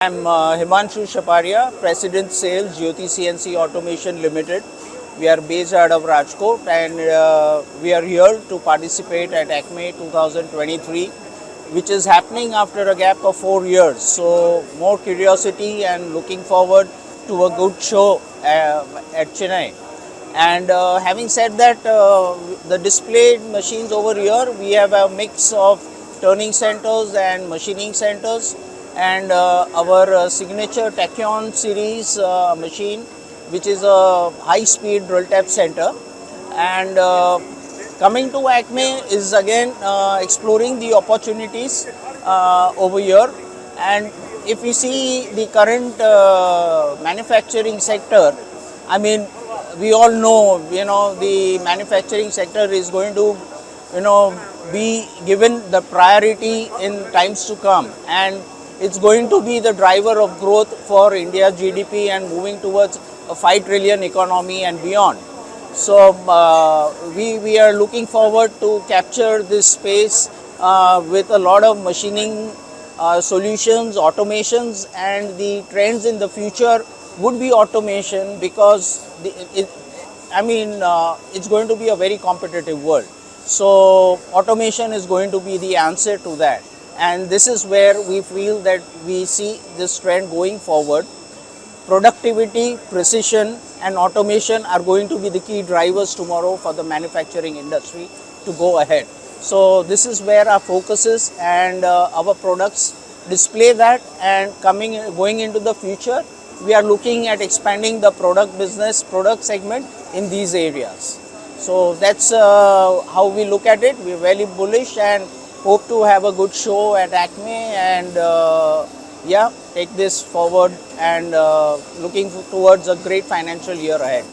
I'm Himanshu Shaparia, President Sales, Jyoti CNC Automation Ltd. We are based out of Rajkot and we are here to participate at ACMEE 2023, which is happening after a gap of 4 years. So more curiosity and looking forward to a good show at Chennai. And having said that, the displayed machines over here, we have a mix of turning centers and machining centers, and our signature Tachyon series machine, which is a high-speed drill tap center. And coming to ACMEE is again exploring the opportunities over here. And if we see the current manufacturing sector, I mean, we all know, the manufacturing sector is going to, be given the priority in times to come, and it's going to be the driver of growth for India's GDP and moving towards a 5 trillion economy and beyond. So we are looking forward to capture this space with a lot of machining solutions, automations, and the trends in the future would be automation, because it's going to be a very competitive world. So automation is going to be the answer to that. And this is where we feel that we see this trend going forward. Productivity, precision, and automation are going to be the key drivers tomorrow for the manufacturing industry to go ahead. So this is where our focus is, and our products display that. And going into the future, we are looking at expanding the product segment in these areas. So that's how we look at it. We're very bullish and hope to have a good show at ACMEE, and take this forward, and looking towards a great financial year ahead.